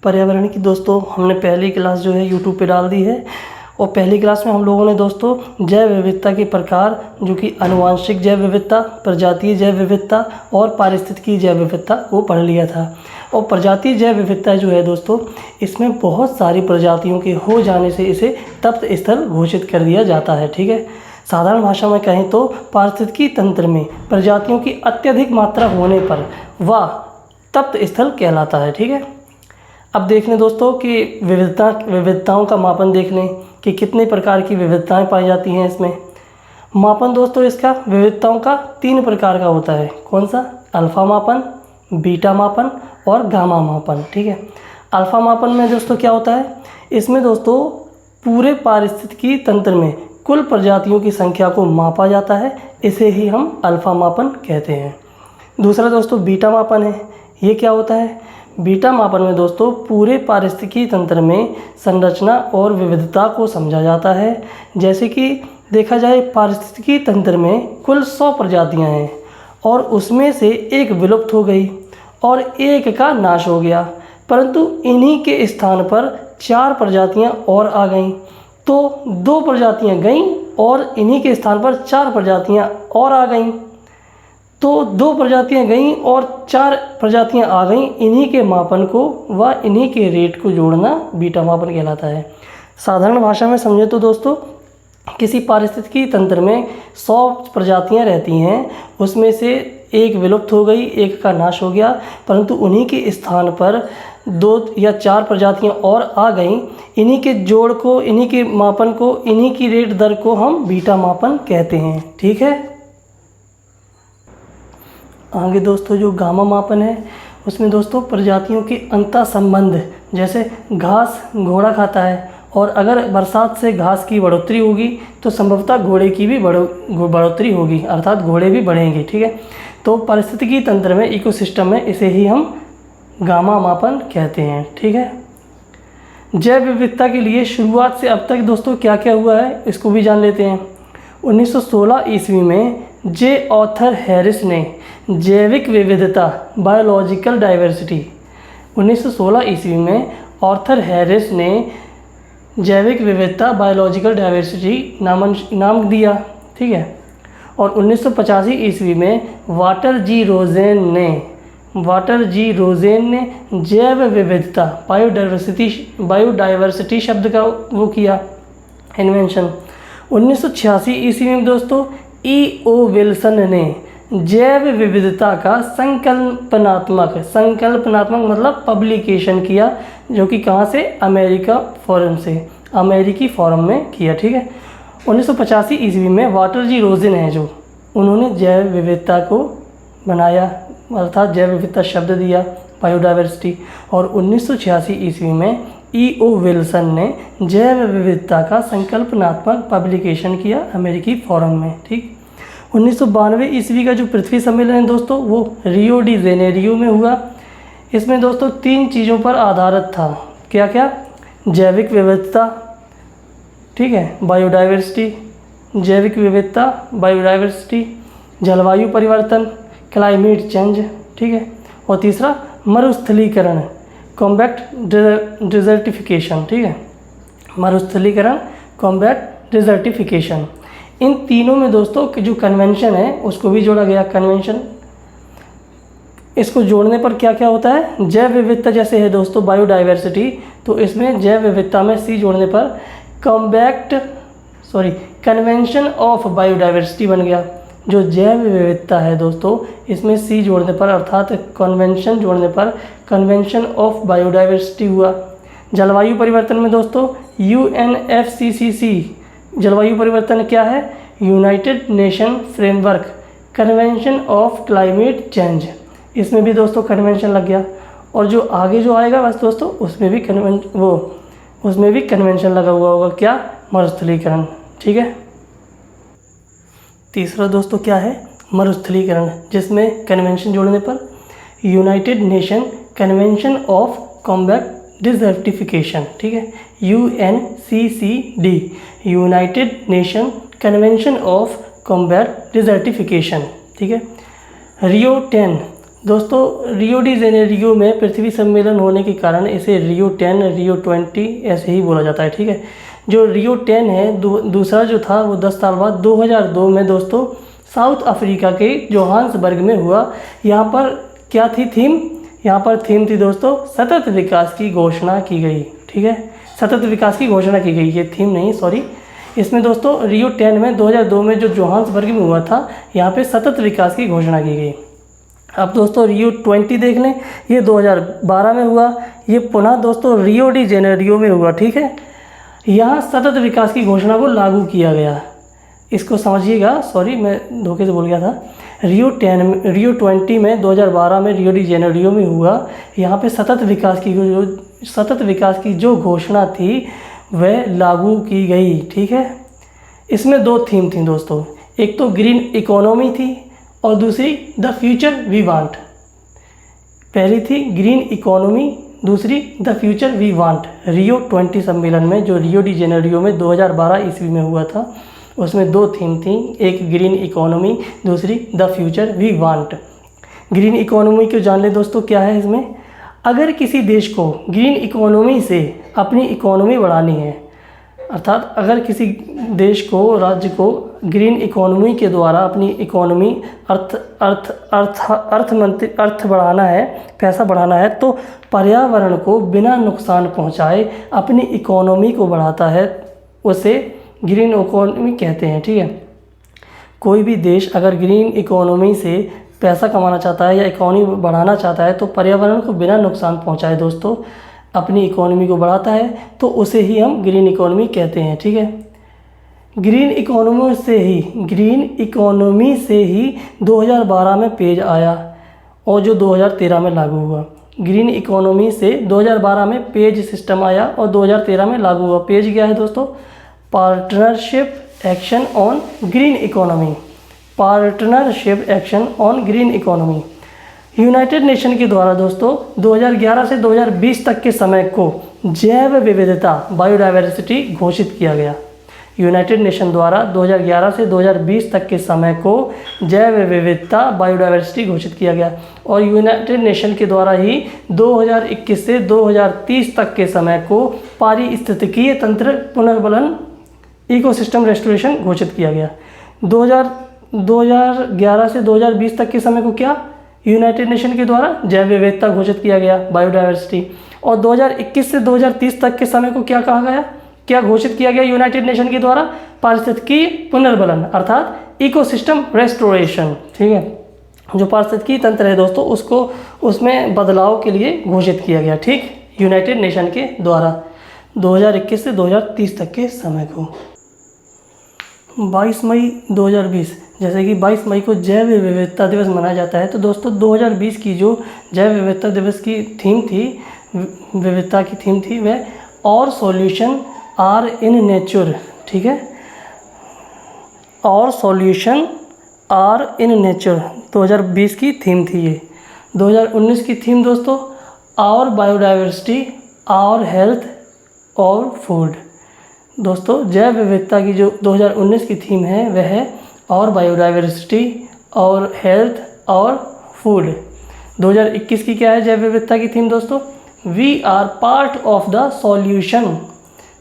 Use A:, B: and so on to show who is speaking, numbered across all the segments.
A: पर्यावरण की दोस्तों हमने पहली क्लास जो है यूट्यूब पे डाल दी है। और पहली क्लास में हम लोगों ने दोस्तों जैव विविधता के प्रकार जो कि आनुवांशिक जैव विविधता, प्रजातीय जैव विविधता और पारिस्थितिकी जैव विविधता वो पढ़ लिया था। और प्रजातीय जैव विविधता जो है दोस्तों, इसमें बहुत सारी प्रजातियों के हो जाने से इसे तप्त स्थल घोषित कर दिया जाता है। ठीक है, साधारण भाषा में कहें तो पारिस्थितिकी तंत्र में प्रजातियों की अत्यधिक मात्रा होने पर वह तप्त स्थल कहलाता है। ठीक है, अब देख लें दोस्तों कि विविधताओं का मापन देख लें कि कितने प्रकार की विविधताएं पाई जाती हैं इसमें। मापन दोस्तों इसका विविधताओं का 3 प्रकार का होता है। कौन सा? अल्फ़ा मापन, बीटा मापन और गामा मापन। ठीक है, अल्फ़ा मापन में दोस्तों क्या होता है, इसमें दोस्तों पूरे पारिस्थितिकी तंत्र में कुल प्रजातियों की संख्या को मापा जाता है, इसे ही हम अल्फ़ा मापन कहते हैं। दूसरा दोस्तों बीटा मापन है। ये क्या होता है? बीटा मापन में दोस्तों पूरे पारिस्थितिकी तंत्र में संरचना और विविधता को समझा जाता है। जैसे कि देखा जाए पारिस्थितिकी तंत्र में कुल 100 प्रजातियां हैं और उसमें से एक विलुप्त हो गई और एक का नाश हो गया, परंतु इन्हीं के स्थान पर 4 प्रजातियां और आ गईं, तो 2 प्रजातियां गईं और इन्हीं के स्थान पर 4 प्रजातियां और आ गईं, तो 2 प्रजातियां गईं और 4 प्रजातियां आ गईं। इन्हीं के मापन को व इन्हीं के रेट को जोड़ना बीटा मापन कहलाता है। साधारण भाषा में समझे तो दोस्तों किसी पारिस्थितिकी तंत्र में 100 प्रजातियां रहती हैं, उसमें से एक विलुप्त हो गई, एक का नाश हो गया, परंतु उन्हीं के स्थान पर 2 या 4 प्रजातियां और आ गईं। इन्हीं के जोड़ को, इन्हीं के मापन को, इन्हीं की रेट दर को हम बीटा मापन कहते हैं। ठीक है, आगे दोस्तों जो गामा मापन है उसमें दोस्तों प्रजातियों के अंतर संबंध, जैसे घास घोड़ा खाता है और अगर बरसात से घास की बढ़ोतरी होगी तो संभवतः घोड़े की भी बढ़ोतरी होगी, अर्थात घोड़े भी बढ़ेंगे। ठीक है, तो पारिस्थितिकी तंत्र में, इकोसिस्टम में इसे ही हम गामा मापन कहते हैं। ठीक है, जैव विविधता के लिए शुरुआत से अब तक दोस्तों क्या क्या हुआ है इसको भी जान लेते हैं। 1916 ईस्वी में जे ऑथर हैरिस ने जैविक विविधता, बायोलॉजिकल डाइवर्सिटी, 1916 ईस्वी में ऑथर हैरिस ने जैविक विविधता, बायोलॉजिकल डाइवर्सिटी नाम दिया। ठीक है, और 1985 ईस्वी में वाटर जी रोजेन ने जैव विविधता, बायोडाइवर्सिटी शब्द का वो किया इन्वेंशन। 1986 ईस्वी में दोस्तों E.O. विल्सन ने जैव विविधता का संकल्पनात्मक मतलब पब्लिकेशन किया, जो कि कहाँ से? अमेरिकी फॉरम में किया। ठीक है, 1985 ईस्वी में वाटर जी रोजेन है जो, उन्होंने जैव विविधता को बनाया, अर्थात जैव विविधता शब्द दिया, बायोडाइवर्सिटी। और 1986 ईस्वी में E.O. विल्सन ने जैव विविधता का संकल्पनात्मक पब्लिकेशन किया अमेरिकी फॉरम में। ठीक, 1992 ईस्वी का जो पृथ्वी सम्मेलन है दोस्तों वो रियो डी जेनेरियो में हुआ। इसमें दोस्तों 3 चीज़ों पर आधारित था। क्या क्या? जैविक विविधता, ठीक है, बायोडाइवर्सिटी, जलवायु परिवर्तन, क्लाइमेट चेंज। ठीक है, और तीसरा मरुस्थलीकरण, कॉम्बैट डिजर्टिफिकेशन। ठीक है, मरुस्थलीकरण, कॉम्बैट डिजर्टिफिकेशन। इन तीनों में दोस्तों जो कन्वेंशन है उसको भी जोड़ा गया। कन्वेंशन, इसको जोड़ने पर क्या क्या होता है? जैव विविधता जैसे है दोस्तों बायोडाइवर्सिटी, तो इसमें जैव विविधता में सी जोड़ने पर कन्वेंशन ऑफ बायोडाइवर्सिटी बन गया। जो जैव विविधता है दोस्तों इसमें सी जोड़ने पर, अर्थात कन्वेंशन जोड़ने पर कन्वेंशन ऑफ बायोडाइवर्सिटी हुआ। जलवायु परिवर्तन में दोस्तों UNFCCC, जलवायु परिवर्तन क्या है? United nation framework convention of climate change, इसमें भी दोस्तों कन्वेंशन लग गया। और जो आगे जो आएगा बस दोस्तों उसमें भी कन्वेंशन लगा हुआ होगा। क्या? मरुस्थलीकरण। ठीक है, तीसरा दोस्तों क्या है? मरुस्थलीकरण, जिसमें कन्वेंशन जोड़ने पर United nation convention of combat desertification. ठीक है, UNCCD, United nation convention of combat desertification. ठीक है, रियो 10 दोस्तों रियो डी जेनेरियो में पृथ्वी सम्मेलन होने के कारण इसे रियो 10, रियो 20 ऐसे ही बोला जाता है, ठीक है। जो रियो 10 है दूसरा जो था वो 10 साल बाद 2002 में दोस्तों साउथ अफ्रीका के जोहान्सबर्ग में हुआ। यहाँ पर क्या थी थीम? यहाँ पर थीम थी दोस्तों सतत विकास की घोषणा की गई, ठीक है। सतत विकास की घोषणा की गई, ये थीम नहीं, सॉरी। इसमें दोस्तों रियो 10 में 2002 में जो जोहान्सबर्ग में हुआ था, यहाँ पे सतत विकास की घोषणा की गई। अब दोस्तों रियो 20 देख लें, ये 2012 में हुआ। ये पुनः दोस्तों रियो डी जेनेरियो में हुआ, ठीक है। यहाँ सतत विकास की घोषणा को लागू किया गया, इसको समझिएगा, सॉरी मैं धोखे से बोल गया था। रियो 20 में 2012 में रियो डी जेनेरियो में हुआ। यहाँ पे सतत विकास की जो घोषणा थी वह लागू की गई, ठीक है। इसमें दो थीम थी दोस्तों, एक तो ग्रीन इकोनॉमी थी और दूसरी द फ्यूचर वी वांट। पहली थी ग्रीन इकोनॉमी, दूसरी the future we want. Rio 20 सम्मेलन में जो रियो डी जेनेरियो में 2012 ईस्वी में हुआ था, उसमें दो थीम थी, एक ग्रीन इकोनॉमी, दूसरी the future we want. Green economy को जान ले दोस्तों, क्या है इसमें? अगर किसी देश को ग्रीन इकोनॉमी से अपनी इकोनॉमी बढ़ानी है, अर्थात अगर किसी देश को, राज्य को ग्रीन इकोनॉमी के द्वारा अपनी इकोनॉमी अर्थ बढ़ाना है, पैसा बढ़ाना है, तो पर्यावरण को बिना नुकसान पहुंचाए अपनी इकोनॉमी को बढ़ाता है, उसे ग्रीन इकोनॉमी कहते हैं, ठीक है। कोई भी देश अगर ग्रीन इकोनॉमी से पैसा कमाना चाहता है या इकोनॉमी बढ़ाना चाहता है तो पर्यावरण को बिना नुकसान पहुंचाए दोस्तों अपनी इकोनॉमी को बढ़ाता है, तो उसे ही हम ग्रीन इकोनॉमी कहते हैं, ठीक है। ग्रीन इकोनॉमी से ही 2012 में पेज आया और जो 2013 में लागू हुआ। ग्रीन इकोनॉमी से 2012 में पेज सिस्टम आया और 2013 में लागू हुआ। पेज क्या है दोस्तों? Partnership action on green economy. Partnership action on green economy United nation के द्वारा दोस्तों 2011 से 2020 तक के समय को जैव विविधता बायोडायवर्सिटी घोषित किया गया। यूनाइटेड नेशन द्वारा 2011 से 2020 तक के समय को जैव विविधता बायोडायवर्सिटी घोषित किया गया और यूनाइटेड नेशन के द्वारा ही 2021 से 2030 तक के समय को पारिस्थितिकीय तंत्र पुनर्बलन इकोसिस्टम रेस्टोरेशन घोषित किया गया। 2011 से 2020 तक के समय को क्या यूनाइटेड नेशन के द्वारा जैव विविधता घोषित किया गया, बायोडायवर्सिटी। और 2021 से 2030 तक के समय को क्या कहा गया, क्या घोषित किया गया यूनाइटेड नेशन के द्वारा? पारिस्थितिकीय पुनर्बलन अर्थात इकोसिस्टम रेस्टोरेशन, ठीक है। जो पारिस्थितिकीय तंत्र है दोस्तों उसको उसमें बदलाव के लिए घोषित किया गया, ठीक, यूनाइटेड नेशन के द्वारा 2021 से 2030 तक के समय को। 22 मई 2020, जैसे कि 22 मई को जैव विविधता दिवस मनाया जाता है, तो दोस्तों 2020 की जो जैव विविधता दिवस की थीम थी, विविधता की थीम थी वह और सॉल्यूशन आर इन नेचर, ठीक है। और सॉल्यूशन आर इन नेचर 2020 की थीम थी ये। 2019 की थीम दोस्तों और बायोडायवर्सिटी, और हेल्थ और फूड। दोस्तों जैव विविधता की जो 2019 की थीम है वह है और बायोडायवर्सिटी, और हेल्थ और फूड। 2021 की क्या है जैव विविधता की थीम दोस्तों? We are part of the solution.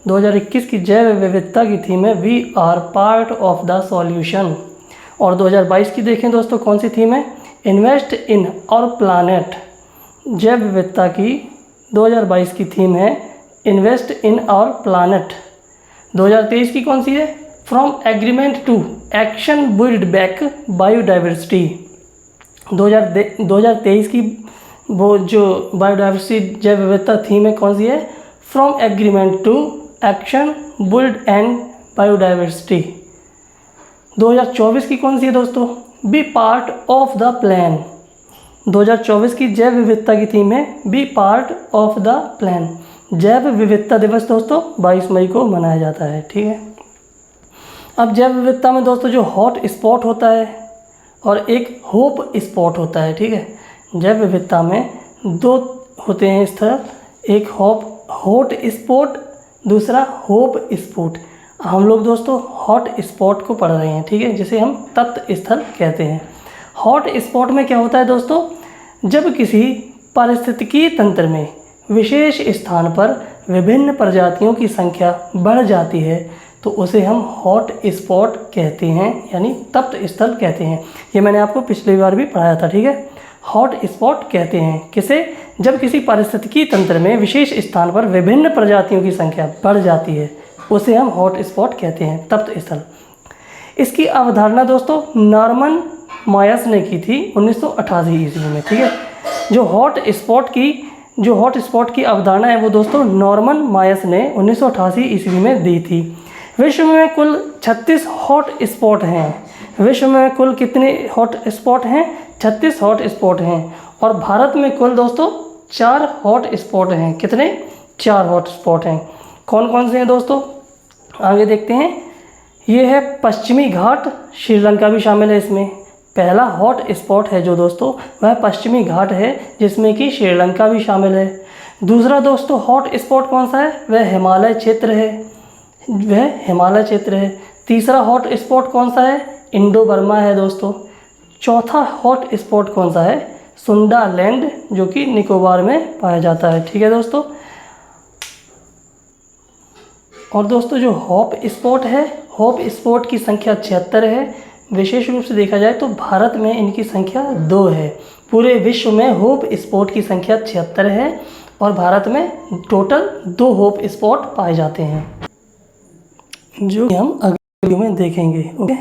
A: 2021 की जैव विविधता की थीम है we are part of the solution. और 2022 की देखें दोस्तों कौन सी थीम है? इन्वेस्ट इन और प्लानेट। जैव विविधता की 2022 की थीम है इन्वेस्ट इन और प्लानेट। 2023 की कौन सी है? From agreement to action build back biodiversity. 2023 की वो जो बायोडाइवर्सिटी जैव विविधता थीम है कौन सी है? From agreement to action build and biodiversity. 2024 की कौन सी है दोस्तों? Be part of the plan. 2024 की जैव विविधता की थीम है be part of the plan. जैव विविधता दिवस दोस्तों 22 मई को मनाया जाता है, ठीक है। अब जैव विविधता में दोस्तों जो हॉट स्पॉट होता है और एक होप स्पॉट होता है, ठीक है। जैव विविधता में दो होते हैं स्थल, एक हॉट स्पॉट, दूसरा होप स्पॉट। हम लोग दोस्तों हॉट स्पॉट को पढ़ रहे हैं, ठीक है, जिसे हम तप्त स्थल कहते हैं। हॉट स्पॉट में क्या होता है दोस्तों? जब किसी पारिस्थितिकी तंत्र में विशेष स्थान पर विभिन्न प्रजातियों की संख्या बढ़ जाती है तो उसे हम हॉट स्पॉट कहते हैं, यानी तप्त स्थल कहते हैं। ये मैंने आपको पिछली बार भी पढ़ाया था, ठीक है। हॉट स्पॉट कहते हैं किसे? जब किसी पारिस्थितिकी तंत्र में विशेष स्थान पर विभिन्न प्रजातियों की संख्या बढ़ जाती है उसे हम हॉट स्पॉट कहते हैं, तप्त स्थल। इसकी अवधारणा दोस्तों नॉर्मन मायस ने की थी 1988 ईस्वी में, ठीक है। जो हॉट स्पॉट की अवधारणा है वो दोस्तों नॉर्मन मायस ने 1988 ईस्वी में दी थी। विश्व में कुल 36 हॉट स्पॉट हैं। विश्व में कुल कितने हॉट स्पॉट हैं? 36 हॉट स्पॉट हैं। और भारत में कुल दोस्तों 4 हॉट स्पॉट हैं। कितने? 4 हॉट स्पॉट हैं। कौन कौन से हैं दोस्तों? आगे देखते हैं। ये है पश्चिमी घाट, श्रीलंका भी शामिल है इसमें। पहला हॉट स्पॉट है जो दोस्तों वह पश्चिमी घाट है, जिसमें कि श्रीलंका भी शामिल है। दूसरा दोस्तों हॉट स्पॉट कौन सा है? वह हिमालय क्षेत्र है। तीसरा हॉट स्पॉट कौन सा है? इंडो बर्मा है दोस्तों। चौथा हॉट स्पॉट कौन सा है? सुंडालैंड, जो कि निकोबार में पाया जाता है, ठीक है दोस्तों। और दोस्तों जो हॉट स्पॉट की संख्या 76 है। विशेष रूप से देखा जाए तो भारत में इनकी संख्या 2 है। पूरे विश्व में हॉट स्पॉट की संख्या 76 है और भारत में टोटल 2 हॉट स्पॉट पाए जाते हैं, जो हम अगले वीडियो में देखेंगे। ओके।